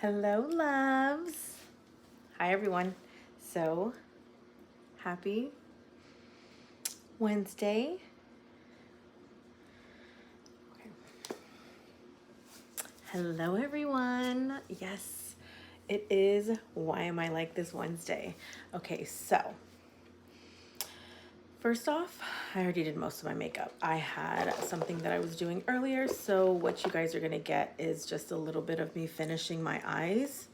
Hello, loves. Hi, everyone. So, happy Wednesday. Okay. Hello, everyone. Yes, it is Why Am I Like This Wednesday? Okay, so first off, I already did most of my makeup. I had something that I was doing earlier, so what you guys are gonna get is just a little bit of me finishing my eyes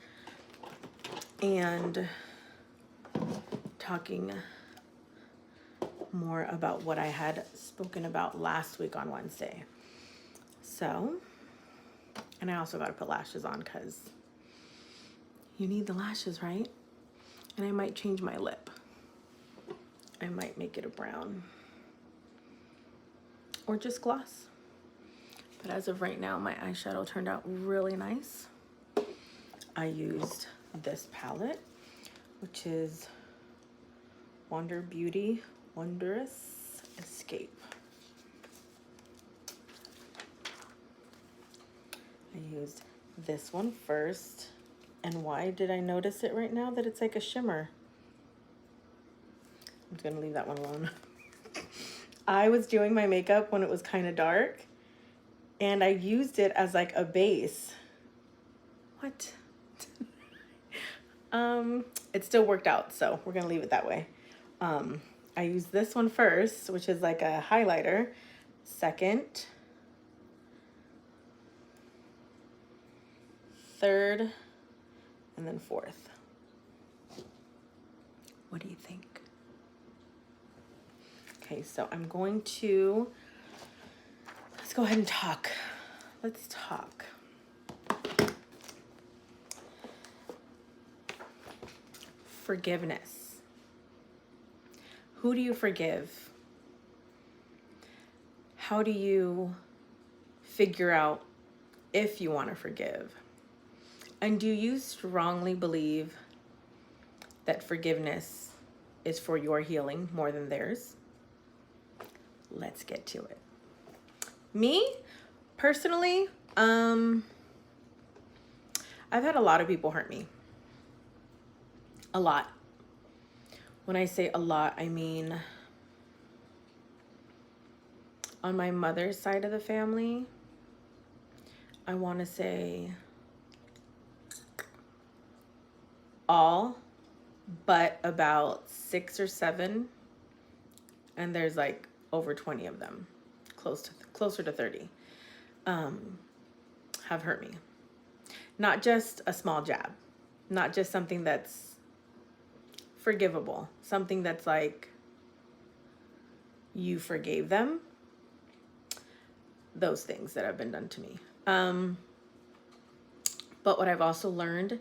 and talking more about what I had spoken about last week on Wednesday. So, and I also got to put lashes on because you need the lashes, right? And I might change my lip. I might make it a brown or just gloss. But as of right now, my eyeshadow turned out really nice. I used this palette, which is Wander Beauty Wondrous Escape. I used this one first. And why did I notice it right now that it's like a shimmer? I'm gonna leave that one alone. I was doing my makeup when it was kind of dark and I used it as like a base. What? It still worked out, so we're gonna leave it that way. I used this one first, which is like a highlighter. Second, third, and then fourth. What do you think? Okay, so I'm going to, let's go ahead and talk. Let's talk. Forgiveness. Who do you forgive? How do you figure out if you want to forgive? And do you strongly believe that forgiveness is for your healing more than theirs? Let's get to it. Me, personally, I've had a lot of people hurt me. A lot. When I say a lot, I mean on my mother's side of the family, I want to say all but about 6 or 7, and there's like over 20 of them, closer to 30, have hurt me. Not just a small jab, not just something that's forgivable, something that's like you forgave them. Those things that have been done to me. But what I've also learned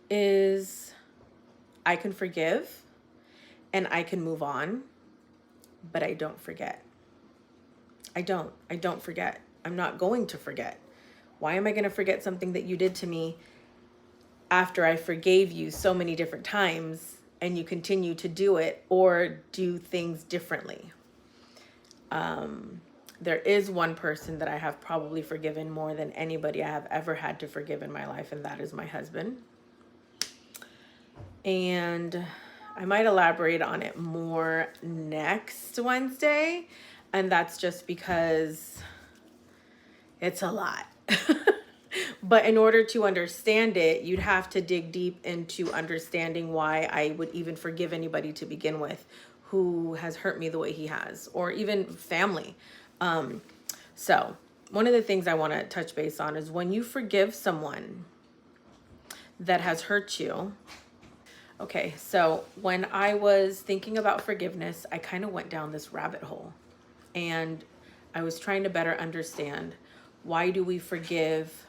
is I can forgive and I can move on, but I don't forget. I don't forget. I'm not going to forget. Why am I going to forget something that you did to me after I forgave you so many different times and you continue to do it or do things differently? There is one person that I have probably forgiven more than anybody I have ever had to forgive in my life, and that is my husband. And I might elaborate on it more next Wednesday, and that's just because it's a lot. But in order to understand it, you'd have to dig deep into understanding why I would even forgive anybody to begin with who has hurt me the way he has, or even family. So one of the things I want to touch base on is when you forgive someone that has hurt you. Okay, so when I was thinking about forgiveness, I kind of went down this rabbit hole and I was trying to better understand, why do we forgive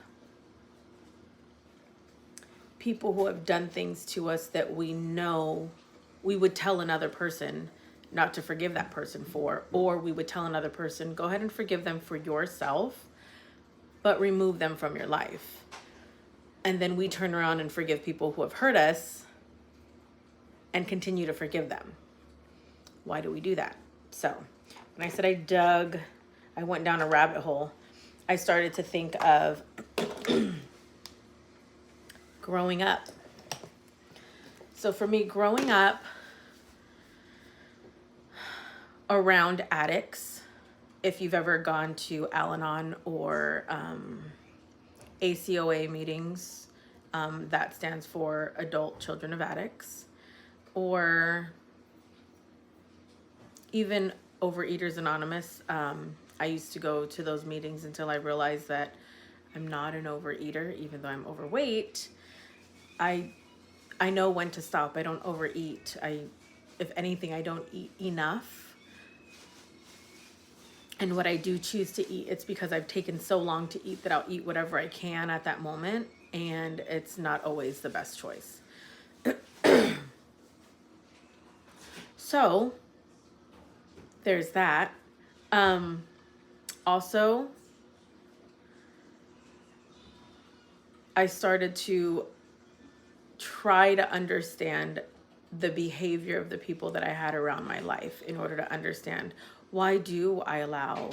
people who have done things to us that we know we would tell another person not to forgive that person for, or we would tell another person, go ahead and forgive them for yourself, but remove them from your life. And then we turn around and forgive people who have hurt us and continue to forgive them. Why do we do that? So when I said I went down a rabbit hole, I started to think of growing up. So for me, growing up around addicts, if you've ever gone to Al-Anon or ACOA meetings, that stands for Adult Children of Addicts, or even Overeaters Anonymous. I used to go to those meetings until I realized that I'm not an overeater, even though I'm overweight. I know when to stop. I don't overeat. If anything, I don't eat enough. And what I do choose to eat, it's because I've taken so long to eat that I'll eat whatever I can at that moment, and it's not always the best choice. So there's that. Also, I started to try to understand the behavior of the people that I had around my life in order to understand, why do I allow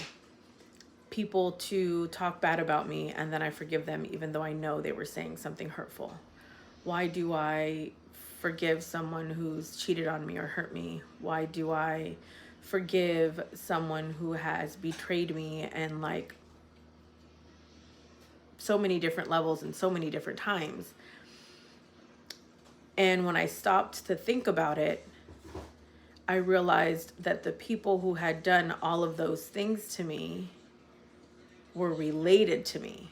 people to talk bad about me and then I forgive them even though I know they were saying something hurtful? Why do I forgive someone who's cheated on me or hurt me? Why do I forgive someone who has betrayed me, and like so many different levels and so many different times? And when I stopped to think about it, I realized that the people who had done all of those things to me were related to me.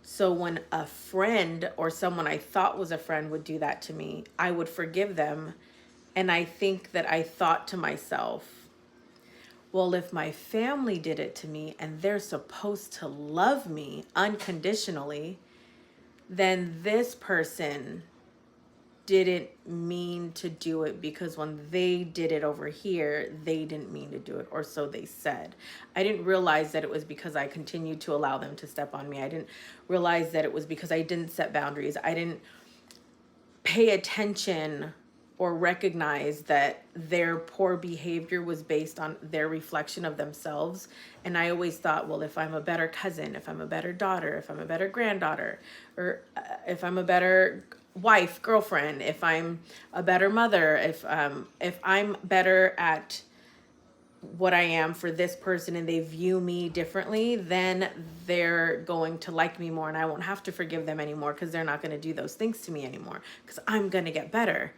So when a friend or someone I thought was a friend would do that to me, I would forgive them. And I think that I thought to myself, well, if my family did it to me and they're supposed to love me unconditionally, then this person didn't mean to do it, because when they did it over here, they didn't mean to do it, or so they said. I didn't realize that it was because I continued to allow them to step on me. I didn't realize that it was because I didn't set boundaries. I didn't pay attention or recognize that their poor behavior was based on their reflection of themselves. And I always thought, well, if I'm a better cousin, if I'm a better daughter, if I'm a better granddaughter, or if I'm a better wife, girlfriend, if I'm a better mother, if I'm better at what I am for this person and they view me differently, then they're going to like me more and I won't have to forgive them anymore, because they're not going to do those things to me anymore, because I'm going to get better.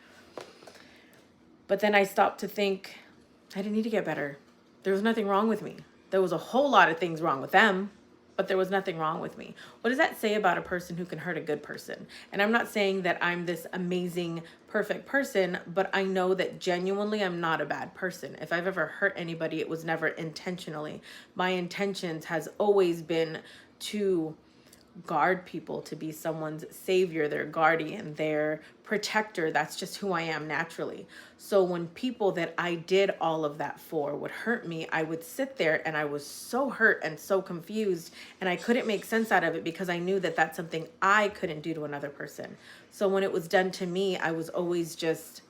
But then I stopped to think, I didn't need to get better. There was nothing wrong with me. There was a whole lot of things wrong with them, but there was nothing wrong with me. What does that say about a person who can hurt a good person? And I'm not saying that I'm this amazing, perfect person, but I know that genuinely I'm not a bad person. If I've ever hurt anybody, it was never intentionally. My intentions has always been to guard people, to be someone's savior, their guardian, their protector. That's just who I am naturally. So when people that I did all of that for would hurt me, I would sit there and I was so hurt and so confused, and I couldn't make sense out of it, because I knew that that's something I couldn't do to another person. So when it was done to me, I was always just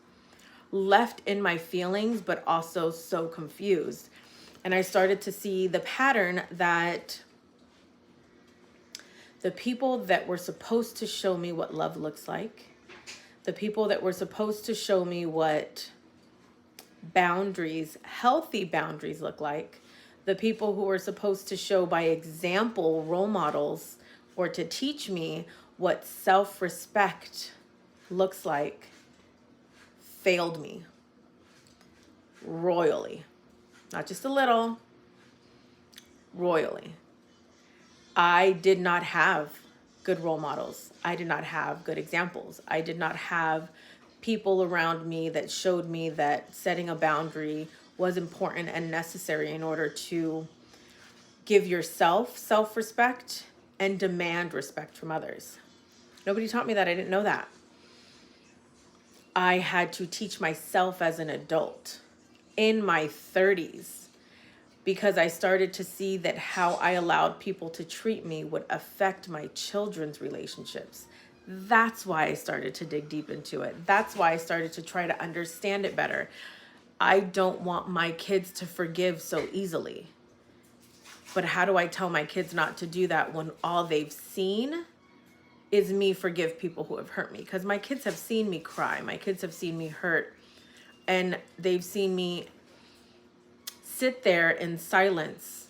left in my feelings, but also so confused. And I started to see the pattern that the people that were supposed to show me what love looks like, the people that were supposed to show me what boundaries, healthy boundaries look like, the people who were supposed to show by example role models, or to teach me what self-respect looks like, failed me royally. Not just a little, royally. I did not have good role models. I did not have good examples. I did not have people around me that showed me that setting a boundary was important and necessary in order to give yourself self-respect and demand respect from others. Nobody taught me that. I didn't know that. I had to teach myself as an adult in my 30s, because I started to see that how I allowed people to treat me would affect my children's relationships. That's why I started to dig deep into it. That's why I started to try to understand it better. I don't want my kids to forgive so easily. But how do I tell my kids not to do that when all they've seen is me forgive people who have hurt me, because my kids have seen me cry. My kids have seen me hurt, and they've seen me sit there in silence,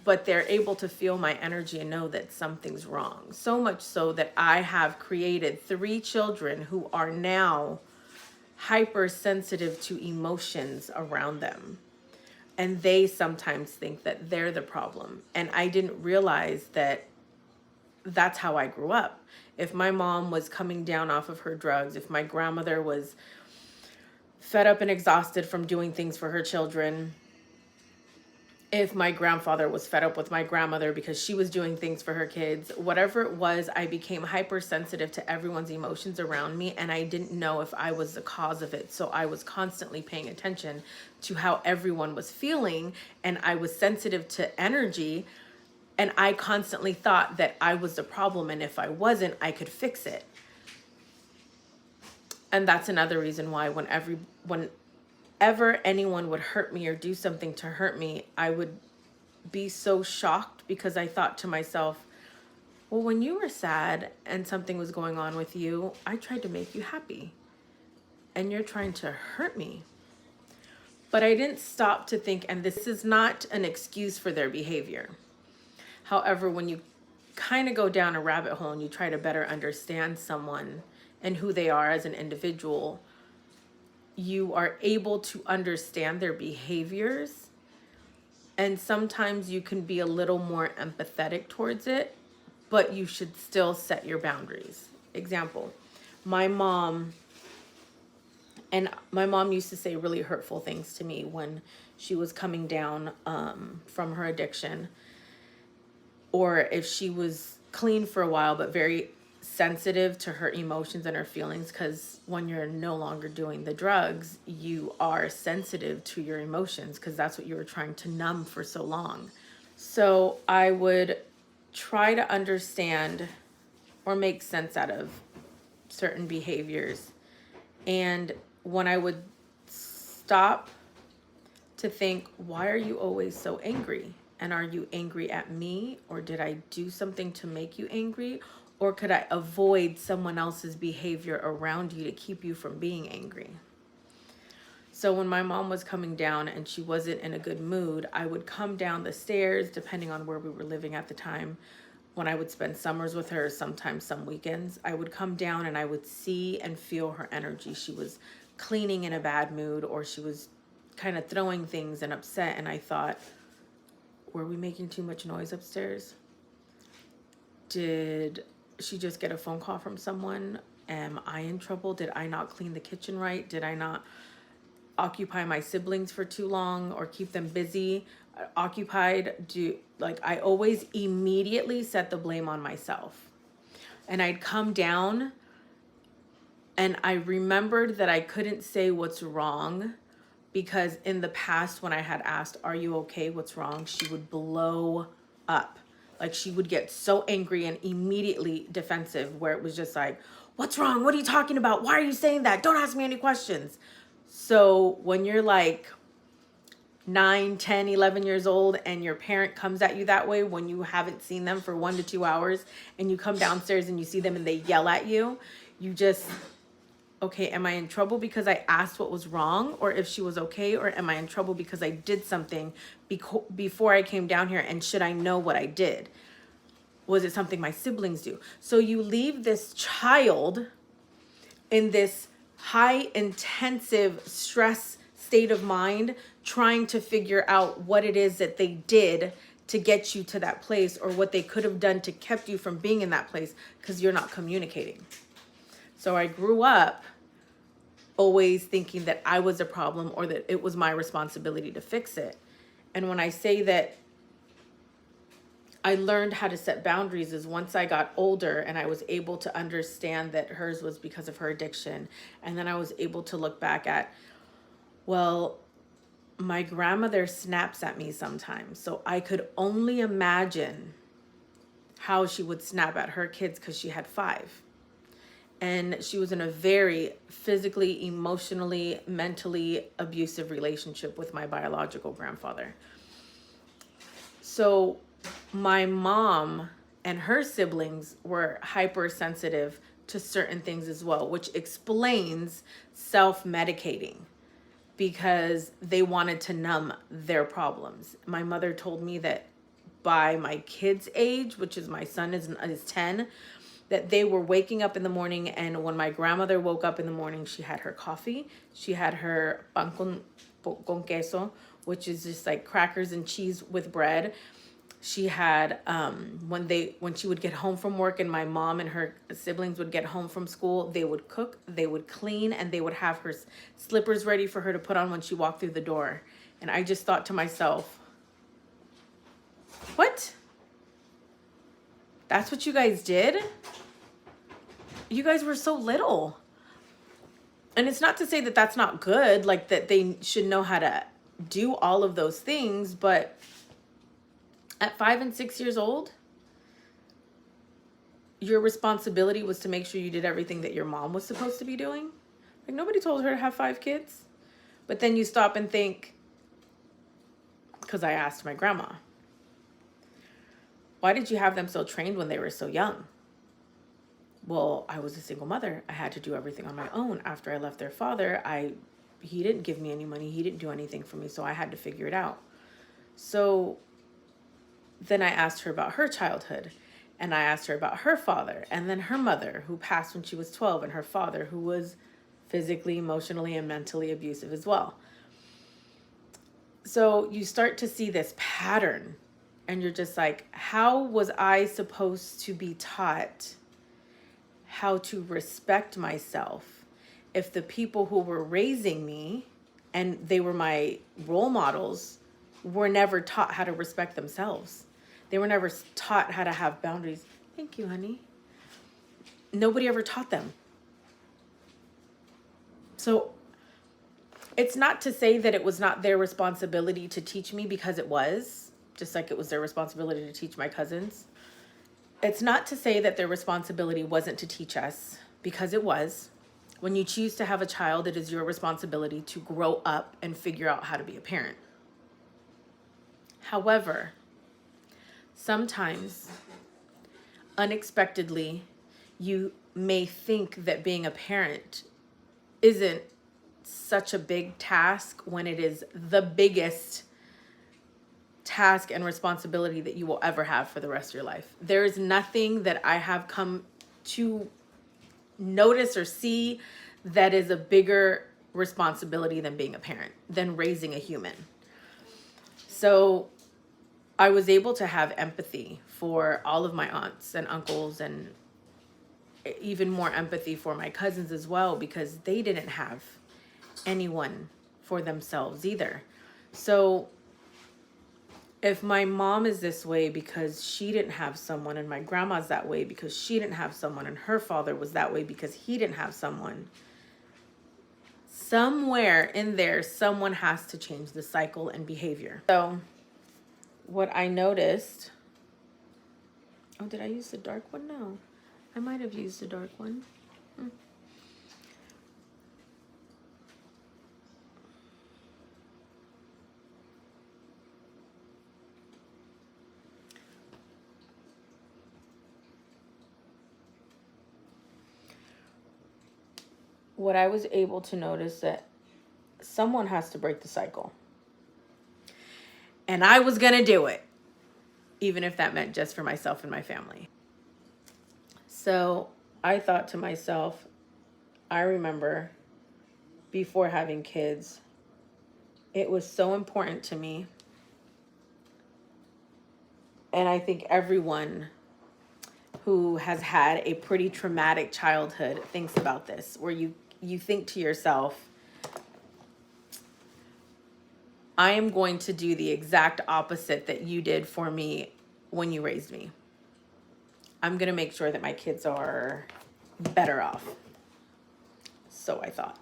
but they're able to feel my energy and know that something's wrong. So much so that I have created 3 children who are now hypersensitive to emotions around them. And they sometimes think that they're the problem. And I didn't realize that that's how I grew up. If my mom was coming down off of her drugs, if my grandmother was fed up and exhausted from doing things for her children, if my grandfather was fed up with my grandmother because she was doing things for her kids, whatever it was, I became hypersensitive to everyone's emotions around me, and I didn't know if I was the cause of it. So I was constantly paying attention to how everyone was feeling, and I was sensitive to energy, and I constantly thought that I was the problem, and if I wasn't, I could fix it. And that's another reason why whenever anyone would hurt me or do something to hurt me, I would be so shocked, because I thought to myself, well, when you were sad and something was going on with you, I tried to make you happy, and you're trying to hurt me. But I didn't stop to think, and this is not an excuse for their behavior. However, when you kind of go down a rabbit hole and you try to better understand someone and who they are as an individual, you are able to understand their behaviors, and sometimes you can be a little more empathetic towards it, but you should still set your boundaries. Example, my mom used to say really hurtful things to me when she was coming down from her addiction, or if she was clean for a while but very sensitive to her emotions and her feelings, because when you're no longer doing the drugs, you are sensitive to your emotions, because that's what you were trying to numb for so long. So I would try to understand or make sense out of certain behaviors. And when I would stop to think, why are you always so angry? And are you angry at me? Or did I do something to make you angry? Or could I avoid someone else's behavior around you to keep you from being angry? So when my mom was coming down and she wasn't in a good mood, I would come down the stairs, depending on where we were living at the time. When I would spend summers with her, sometimes some weekends, I would come down and I would see and feel her energy. She was cleaning in a bad mood, or she was kind of throwing things and upset. And I thought, were we making too much noise upstairs? Did she just get a phone call from someone? Am I in trouble? Did I not clean the kitchen right? Did I not occupy my siblings for too long or keep them busy, occupied? I always immediately set the blame on myself. And I'd come down and I remembered that I couldn't say what's wrong, because in the past when I had asked, are you okay? What's wrong? She would blow up. Like, she would get so angry and immediately defensive, where it was just like, what's wrong? What are you talking about? Why are you saying that? Don't ask me any questions. So when you're like 9, 10, 11 years old and your parent comes at you that way when you haven't seen them for 1 to 2 hours, and you come downstairs and you see them and they yell at you, you just, okay, am I in trouble because I asked what was wrong, or if she was okay, or am I in trouble because I did something before I came down here, and should I know what I did? Was it something my siblings do? So you leave this child in this high intensive stress state of mind, trying to figure out what it is that they did to get you to that place, or what they could have done to kept you from being in that place, because you're not communicating. So I grew up always thinking that I was a problem, or that it was my responsibility to fix it. And when I say that I learned how to set boundaries, is once I got older and I was able to understand that hers was because of her addiction. And then I was able to look back at, well, my grandmother snaps at me sometimes. So I could only imagine how she would snap at her kids, because she had 5. And she was in a very physically, emotionally, mentally abusive relationship with my biological grandfather. So my mom and her siblings were hypersensitive to certain things as well, which explains self-medicating because they wanted to numb their problems. My mother told me that by my kid's age, which is my son is 10, that they were waking up in the morning, and when my grandmother woke up in the morning, she had her coffee, she had her pan con queso, which is just like crackers and cheese with bread. She had when she would get home from work and my mom and her siblings would get home from school, they would cook, they would clean, and they would have her slippers ready for her to put on when she walked through the door. And I just thought to myself, what? That's what you guys did? You guys were so little. And it's not to say that that's not good, like that they should know how to do all of those things, but at 5 and 6 years old, your responsibility was to make sure you did everything that your mom was supposed to be doing. Like, nobody told her to have 5 kids. But then you stop and think, because I asked my grandma, why did you have them so trained when they were so young? Well, I was a single mother. I had to do everything on my own. After I left their father, he didn't give me any money. He didn't do anything for me, so I had to figure it out. So then I asked her about her childhood, and I asked her about her father, and then her mother, who passed when she was 12, and her father, who was physically, emotionally, and mentally abusive as well. So you start to see this pattern, and you're just like, how was I supposed to be taught how to respect myself if the people who were raising me, and they were my role models, were never taught how to respect themselves? They were never taught how to have boundaries. Thank you, honey. Nobody ever taught them. So it's not to say that it was not their responsibility to teach me, because it was, just like it was their responsibility to teach my cousins. It's not to say that their responsibility wasn't to teach us, because it was. When you choose to have a child, it is your responsibility to grow up and figure out how to be a parent. However, sometimes, unexpectedly, you may think that being a parent isn't such a big task when it is the biggest task and responsibility that you will ever have for the rest of your life. There is nothing that I have come to notice or see that is a bigger responsibility than being a parent, than raising a human. So I was able to have empathy for all of my aunts and uncles, and even more empathy for my cousins as well, because they didn't have anyone for themselves either. So if my mom is this way because she didn't have someone, and my grandma's that way because she didn't have someone, and her father was that way because he didn't have someone, somewhere in there, someone has to change the cycle and behavior. So what I noticed, oh, did I use the dark one? No, I might have used the dark one. What I was able to notice, that someone has to break the cycle. And I was going to do it, even if that meant just for myself and my family. So I thought to myself, I remember before having kids, it was so important to me. And I think everyone who has had a pretty traumatic childhood thinks about this, where you think to yourself, I am going to do the exact opposite that you did for me when you raised me. I'm going to make sure that my kids are better off. So I thought.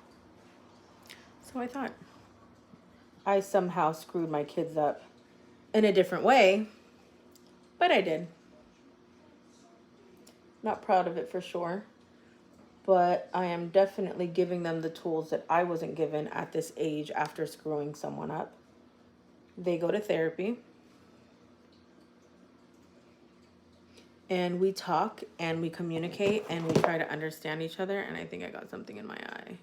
I somehow screwed my kids up in a different way, but I did. Not proud of it for sure, but I am definitely giving them the tools that I wasn't given at this age after screwing someone up. They go to therapy. and we talk and we communicate and we try to understand each other. And I think I got something in my eye.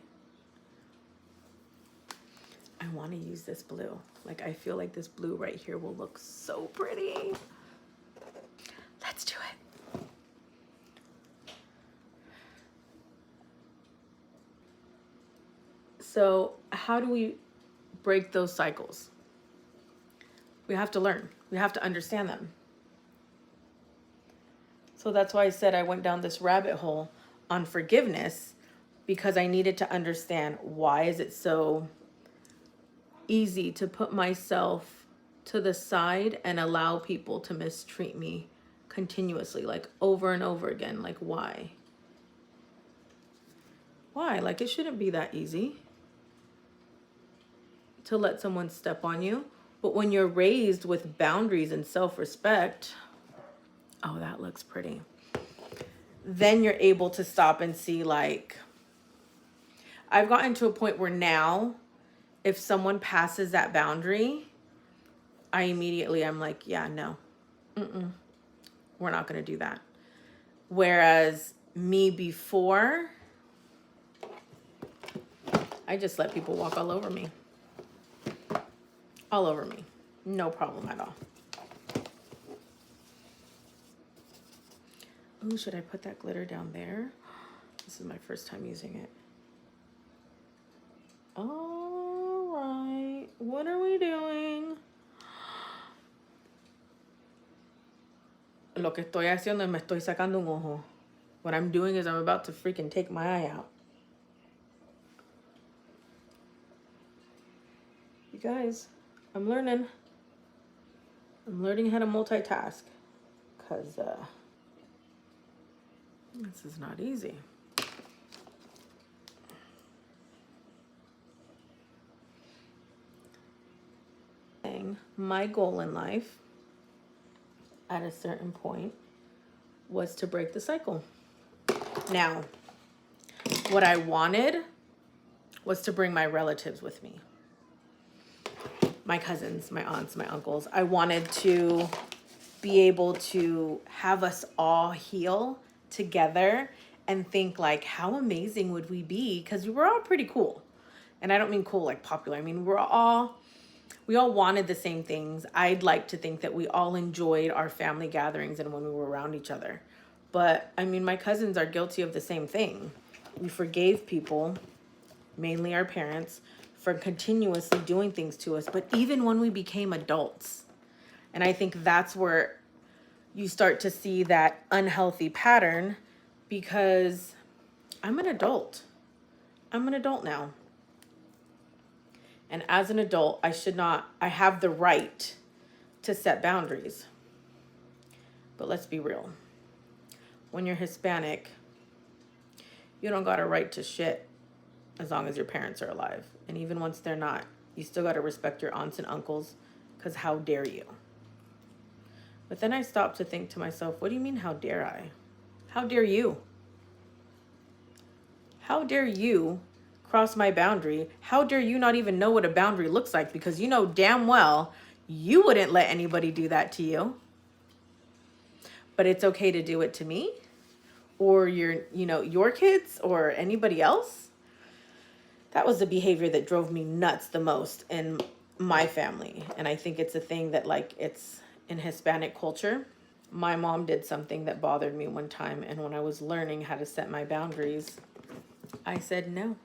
I want to use this blue. Like, I feel like this blue right here will look so pretty. Let's do it. So how do we break those cycles? We have to learn. We have to understand them. So that's why I said I went down this rabbit hole on forgiveness, because I needed to understand, why is it so easy to put myself to the side and allow people to mistreat me continuously, like over and over again? Like, why? Why? Like, it shouldn't be that easy to let someone step on you. But when you're raised with boundaries and self-respect, oh, that looks pretty. Then you're able to stop and see, like, I've gotten to a point where now, if someone passes that boundary, I'm like, yeah, no, we're not going to do that. Whereas me before, I just let people walk all over me. All over me. No problem at all. Oh, should I put that glitter down there? This is my first time using it. All right. What are we doing? Lo que estoy haciendo es me estoy sacando un ojo. What I'm doing is I'm about to freaking take my eye out. You guys, I'm learning. I'm learning how to multitask. Because this is not easy. My goal in life at a certain point was to break the cycle. Now, what I wanted was to bring my relatives with me. My cousins, my aunts, my uncles. I wanted to be able to have us all heal together and think, like, how amazing would we be? Because we were all pretty cool. And I don't mean cool like popular. I mean, we all wanted the same things. I'd like to think that we all enjoyed our family gatherings and when we were around each other. But I mean, my cousins are guilty of the same thing. We forgave people, mainly our parents, for continuously doing things to us. But even when we became adults, and I think that's where you start to see that unhealthy pattern, because I'm an adult. I'm an adult now. And as an adult, I have the right to set boundaries. But let's be real. When you're Hispanic, you don't got a right to shit as long as your parents are alive. And even once they're not, you still got to respect your aunts and uncles, because how dare you? But then I stopped to think to myself, what do you mean, how dare I? How dare you? How dare you cross my boundary? How dare you not even know what a boundary looks like? Because you know damn well you wouldn't let anybody do that to you. But it's okay to do it to me or your kids or anybody else. That was the behavior that drove me nuts the most in my family. And I think it's a thing that, like, it's in Hispanic culture. My mom did something that bothered me one time. And when I was learning how to set my boundaries, I said no.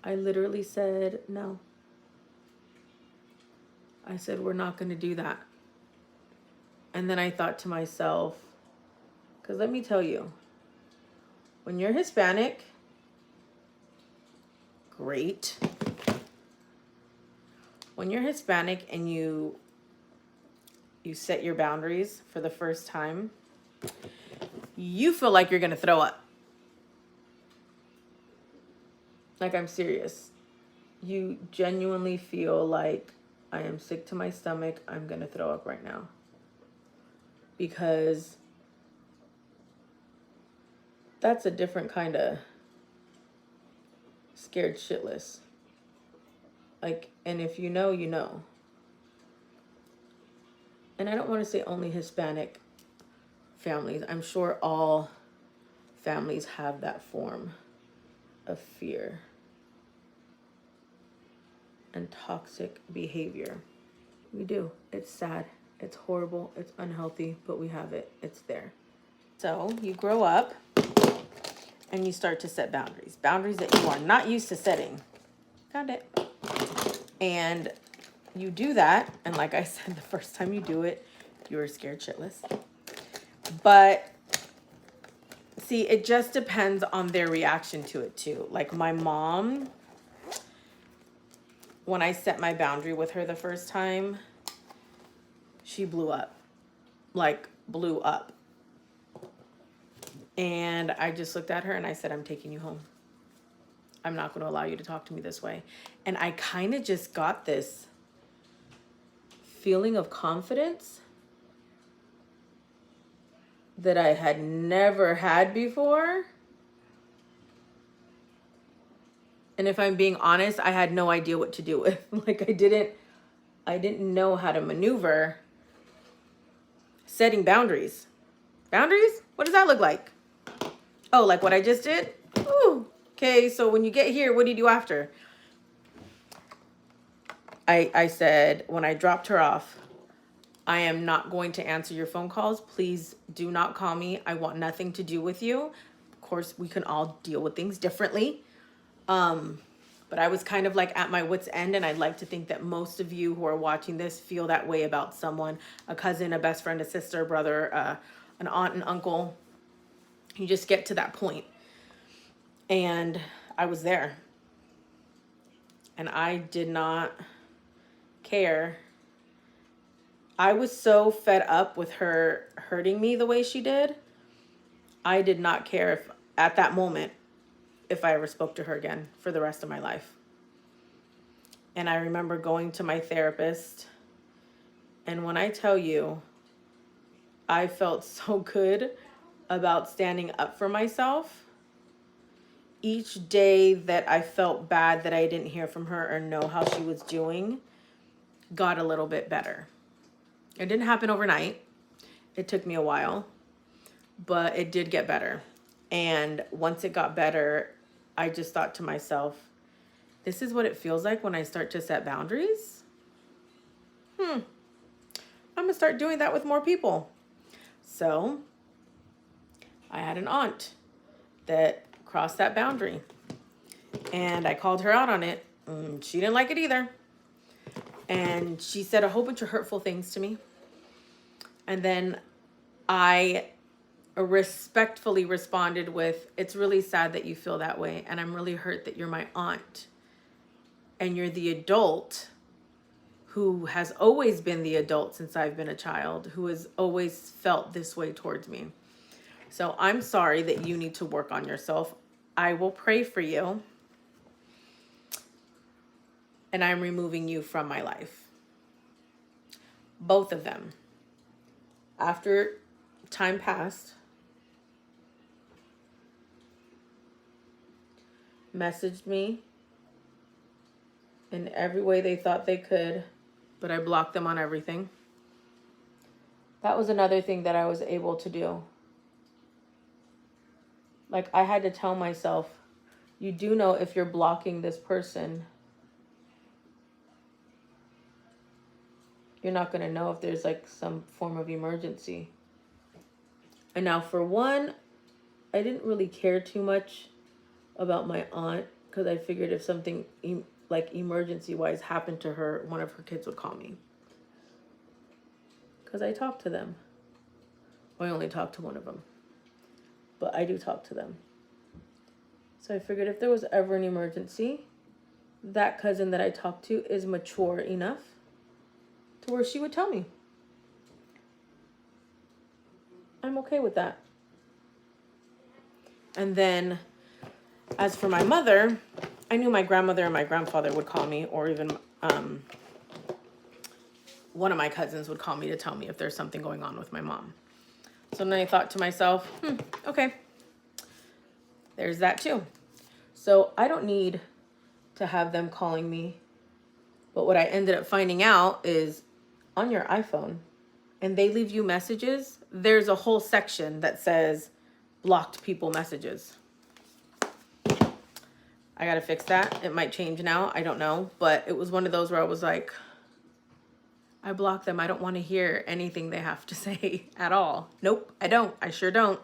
I literally said no. I said, we're not going to do that. And then I thought to myself, because let me tell you, when you're Hispanic, great. When you're Hispanic and you set your boundaries for the first time, you feel like you're going to throw up. Like, I'm serious. You genuinely feel like, I am sick to my stomach. I'm going to throw up right now. Because that's a different kind of scared shitless. Like, and if you know, you know. And I don't want to say only Hispanic. families. I'm sure all families have that form of fear and toxic behavior. We do. It's sad. It's horrible. It's unhealthy, but we have it. It's there. So you grow up and you start to set boundaries. Boundaries that you are not used to setting. Found it. And you do that. And like I said, the first time you do it, you're scared shitless. But see, it just depends on their reaction to it too. Like my mom, when I set my boundary with her the first time, she blew up. Like blew up. And I just looked at her and I said, I'm taking you home. I'm not going to allow you to talk to me this way. And I kind of just got this feeling of confidence that I had never had before. And if I'm being honest, I had no idea what to do with. Like I didn't know how to maneuver setting boundaries. Boundaries? What does that look like? Oh, like what I just did? Ooh. Okay, so when you get here, what do you do after? I said, when I dropped her off, I am not going to answer your phone calls. Please do not call me. I want nothing to do with you. Of course, we can all deal with things differently. But I was kind of like at my wit's end, and I'd like to think that most of you who are watching this feel that way about someone, a cousin, a best friend, a sister, a brother, an aunt, and uncle. You just get to that point. And I was there. And I did not care. I was so fed up with her hurting me the way she did. I did not care if at that moment if I ever spoke to her again for the rest of my life. And I remember going to my therapist, and when I tell you, I felt so good about standing up for myself. Each day that I felt bad that I didn't hear from her or know how she was doing got a little bit better. It didn't happen overnight. It took me a while, but it did get better. And once it got better, I just thought to myself, this is what it feels like when I start to set boundaries. I'm going to start doing that with more people. So I had an aunt that crossed that boundary, and I called her out on it. She didn't like it either. And she said a whole bunch of hurtful things to me. And then I respectfully responded with, it's really sad that you feel that way. And I'm really hurt that you're my aunt. And you're the adult who has always been the adult since I've been a child, who has always felt this way towards me. So I'm sorry that you need to work on yourself. I will pray for you. And I'm removing you from my life. Both of them. After time passed, messaged me in every way they thought they could, but I blocked them on everything. That was another thing that I was able to do. Like, I had to tell myself, you do know if you're blocking this person, you're not going to know if there's like some form of emergency. And now for one, I didn't really care too much about my aunt, because I figured if something like emergency wise happened to her, one of her kids would call me. Because I talk to them. I only talk to one of them, but I do talk to them. So I figured if there was ever an emergency, that cousin that I talked to is mature enough to where she would tell me. I'm okay with that. And then as for my mother, I knew my grandmother and my grandfather would call me, or even one of my cousins would call me to tell me if there's something going on with my mom. So then I thought to myself, okay, there's that too. So I don't need to have them calling me. But what I ended up finding out is on your iPhone, and they leave you messages there's a whole section that says blocked people messages. I gotta fix that. It might change now. I don't know. But it was one of those where I was like, I block them. I don't want to hear anything they have to say at all. Nope, I don't. I sure don't.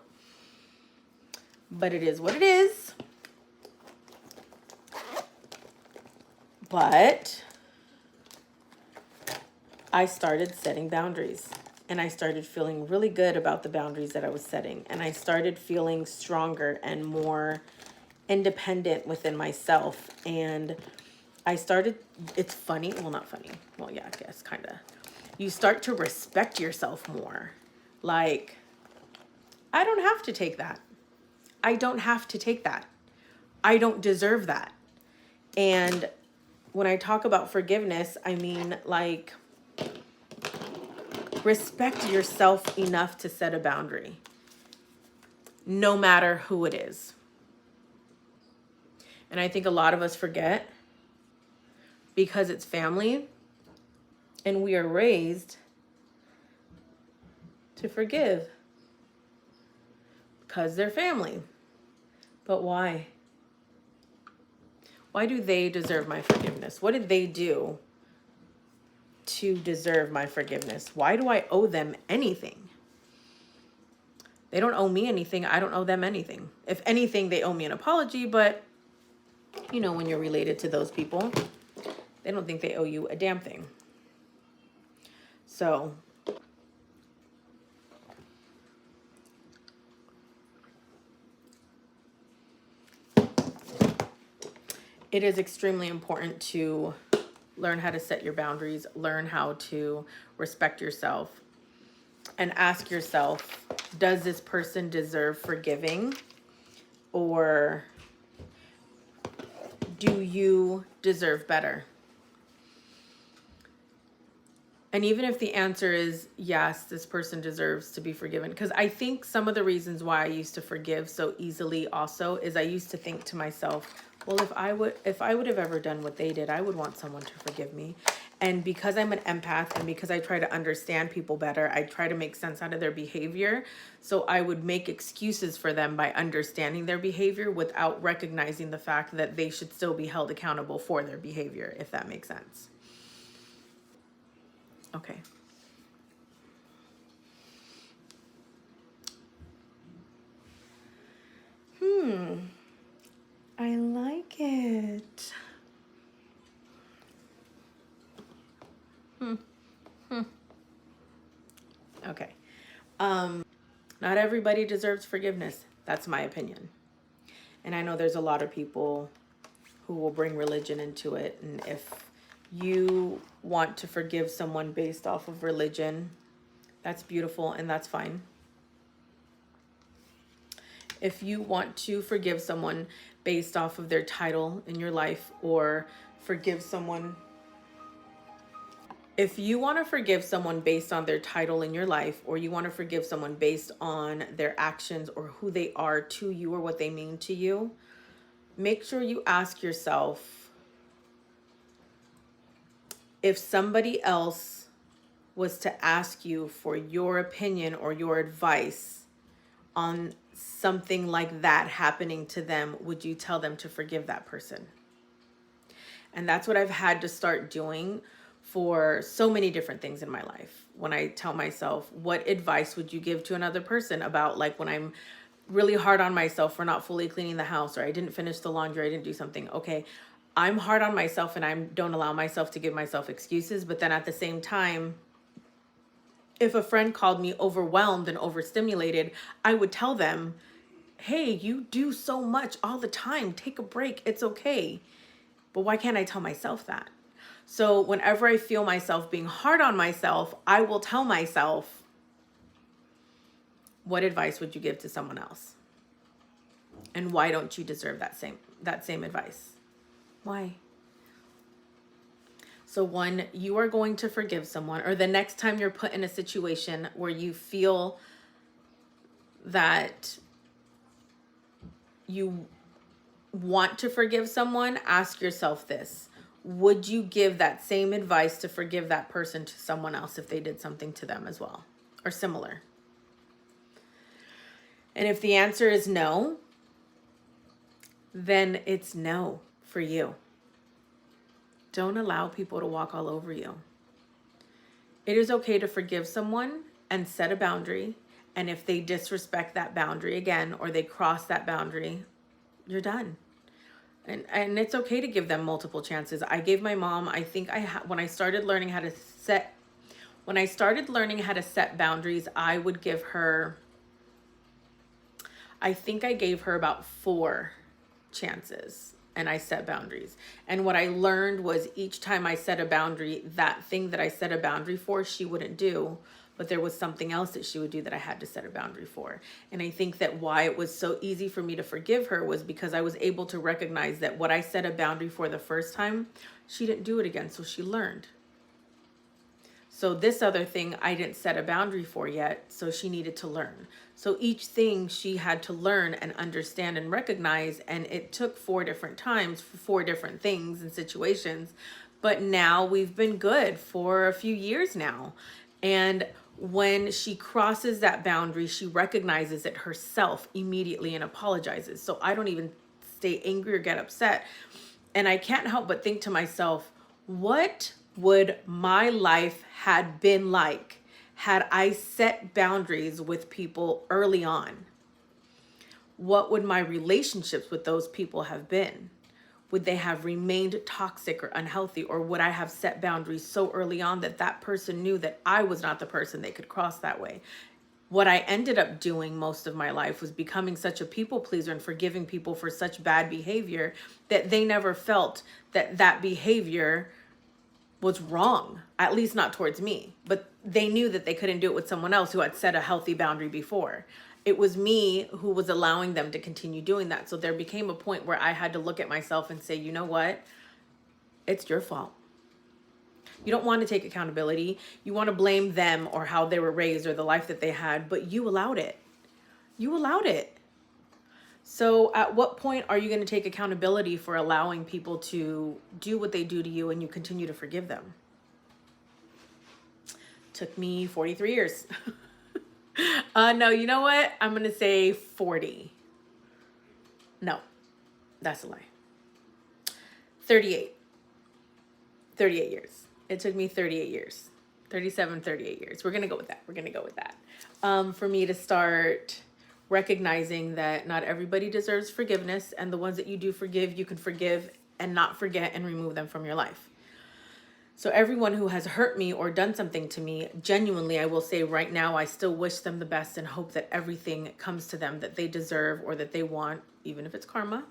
But it is what it is. But I started setting boundaries. And I started feeling really good about the boundaries that I was setting. And I started feeling stronger and more independent within myself. And I started, it's funny, well, not funny. Well, yeah, I guess kind of. You start to respect yourself more. Like, I don't have to take that. I don't have to take that. I don't deserve that. And when I talk about forgiveness, I mean, like, respect yourself enough to set a boundary, no matter who it is. And I think a lot of us forget because it's family and we are raised to forgive because they're family. But why? Why do they deserve my forgiveness? What did they do to deserve my forgiveness? Why do I owe them anything? They don't owe me anything. I don't owe them anything. If anything, they owe me an apology, but you know, when you're related to those people, they don't think they owe you a damn thing. So it is extremely important to learn how to set your boundaries, learn how to respect yourself, and ask yourself, does this person deserve forgiving? Or do you deserve better? And even if the answer is yes, this person deserves to be forgiven. Because I think some of the reasons why I used to forgive so easily also is I used to think to myself, well, if I would have ever done what they did, I would want someone to forgive me. And because I'm an empath and because I try to understand people better, I try to make sense out of their behavior. So I would make excuses for them by understanding their behavior without recognizing the fact that they should still be held accountable for their behavior, if that makes sense. Okay. I like it. Okay. Not everybody deserves forgiveness. That's my opinion. And I know there's a lot of people who will bring religion into it. And if you want to forgive someone based off of religion, that's beautiful and that's fine. If you want to forgive someone based off of their title in your life, or forgive someone, if you want to forgive someone based on their title in your life, or you want to forgive someone based on their actions or who they are to you or what they mean to you, make sure you ask yourself, if somebody else was to ask you for your opinion or your advice on something like that happening to them, would you tell them to forgive that person? And that's what I've had to start doing for so many different things in my life. When I tell myself, what advice would you give to another person about, like, when I'm really hard on myself for not fully cleaning the house, or I didn't finish the laundry, I didn't do something. Okay, I'm hard on myself and I don't allow myself to give myself excuses. But then at the same time, if a friend called me overwhelmed and overstimulated, I would tell them, hey, you do so much all the time. Take a break. It's okay. But why can't I tell myself that? So whenever I feel myself being hard on myself, I will tell myself, what advice would you give to someone else? And why don't you deserve that same advice? Why? So when you are going to forgive someone, or the next time you're put in a situation where you feel that you want to forgive someone, ask yourself this: would you give that same advice to forgive that person to someone else if they did something to them as well, or similar? And if the answer is no, then it's no for you. Don't allow people to walk all over you. It is okay to forgive someone and set a boundary. And if they disrespect that boundary again, or they cross that boundary, you're done. And it's okay to give them multiple chances. I gave my mom, I think when I started learning how to set boundaries, I would give her, I think I gave her about 4 chances, and I set boundaries. And what I learned was each time I set a boundary, that thing that I set a boundary for, she wouldn't do, but there was something else that she would do that I had to set a boundary for. And I think that why it was so easy for me to forgive her was because I was able to recognize that what I set a boundary for the first time, she didn't do it again, so she learned. So this other thing I didn't set a boundary for yet, so she needed to learn. So each thing she had to learn and understand and recognize, and it took 4 different times for 4 different things and situations. But now we've been good for a few years now. And when she crosses that boundary, she recognizes it herself immediately and apologizes. So I don't even stay angry or get upset. And I can't help but think to myself, what would my life had been like had I set boundaries with people early on? What would my relationships with those people have been? Would they have remained toxic or unhealthy? Or would I have set boundaries so early on that that person knew that I was not the person they could cross that way? What I ended up doing most of my life was becoming such a people pleaser and forgiving people for such bad behavior that they never felt that that behavior was wrong, at least not towards me. But they knew that they couldn't do it with someone else who had set a healthy boundary before. It was me who was allowing them to continue doing that. So there became a point where I had to look at myself and say, you know what? It's your fault. You don't want to take accountability. You want to blame them or how they were raised or the life that they had, but you allowed it. You allowed it. So at what point are you going to take accountability for allowing people to do what they do to you and you continue to forgive them? Took me 43 years. No, you know what? I'm going to say 40. No, that's a lie. 38 years. It took me 38 years. 38 years. We're going to go with that. For me to start recognizing that not everybody deserves forgiveness, and the ones that you do forgive, you can forgive and not forget and remove them from your life. So everyone who has hurt me or done something to me, genuinely, I will say right now, I still wish them the best and hope that everything comes to them that they deserve or that they want, even if it's karma.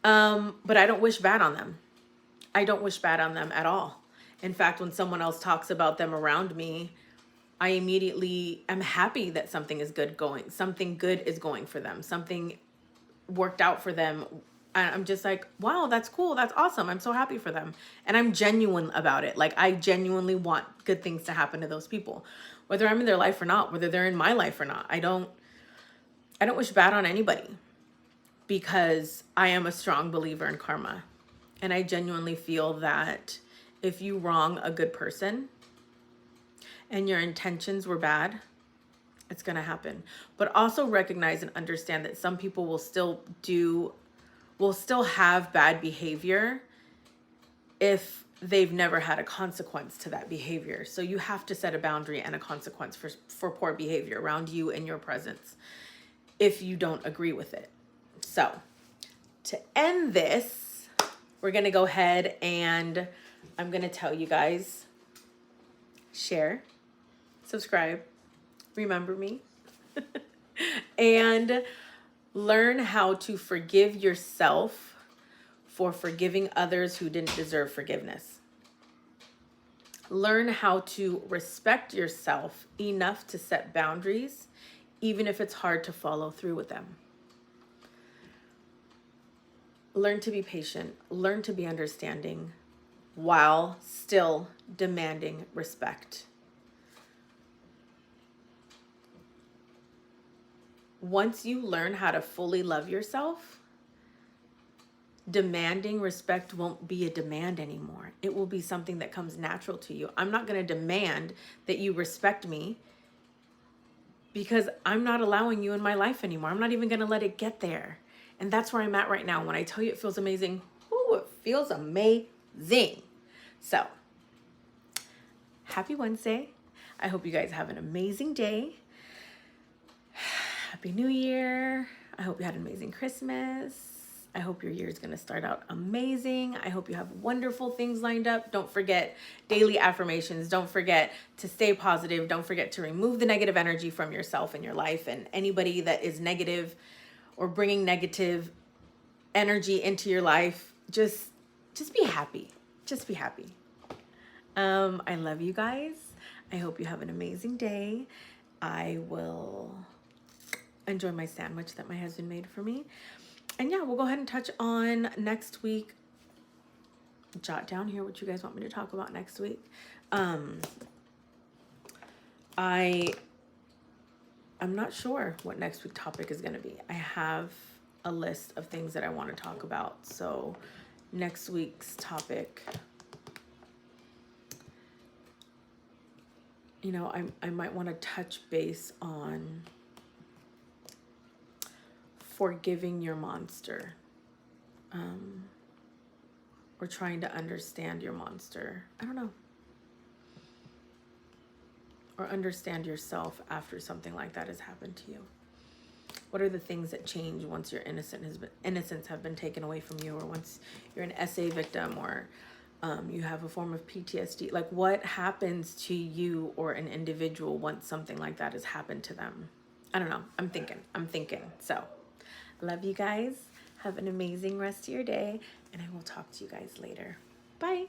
But I don't wish bad on them. I don't wish bad on them at all. In fact, when someone else talks about them around me, I immediately am happy that something is good is going for them. Something worked out for them. I'm just like, wow, that's cool. That's awesome. I'm so happy for them. And I'm genuine about it. Like, I genuinely want good things to happen to those people, whether I'm in their life or not, whether they're in my life or not. I don't wish bad on anybody because I am a strong believer in karma. And I genuinely feel that if you wrong a good person and your intentions were bad, it's going to happen. But also recognize and understand that some people will still have bad behavior if they've never had a consequence to that behavior. So you have to set a boundary and a consequence for poor behavior around you and your presence if you don't agree with it. So to end this, we're going to go ahead and I'm going to tell you guys, share, subscribe, remember me, and learn how to forgive yourself for forgiving others who didn't deserve forgiveness. Learn how to respect yourself enough to set boundaries, even if it's hard to follow through with them. Learn to be patient. Learn to be understanding while still demanding respect. Once you learn how to fully love yourself, demanding respect won't be a demand anymore. It will be something that comes natural to you. I'm not going to demand that you respect me because I'm not allowing you in my life anymore. I'm not even going to let it get there. And that's where I'm at right now. When I tell you it feels amazing, ooh, it feels amazing. So, happy Wednesday. I hope you guys have an amazing day. Happy New Year. I hope you had an amazing Christmas. I hope your year is going to start out amazing. I hope you have wonderful things lined up. Don't forget daily affirmations. Don't forget to stay positive. Don't forget to remove the negative energy from yourself and your life, and anybody that is negative or bringing negative energy into your life. Just be happy. Just be happy. I love you guys. I hope you have an amazing day. I will enjoy my sandwich that my husband made for me. And yeah, we'll go ahead and touch on next week. Jot down here what you guys want me to talk about next week. I'm not sure what next week's topic is going to be. I have a list of things that I want to talk about. So next week's topic, you know, I might want to touch base on forgiving your monster, or trying to understand your monster. I don't know. Or understand yourself after something like that has happened to you. What are the things that change once your innocence have been taken away from you, or once you're an SA victim, or you have a form of PTSD? Like, what happens to you or an individual once something like that has happened to them? I don't know. I'm thinking. So, love you guys. Have an amazing rest of your day, and I will talk to you guys later. Bye.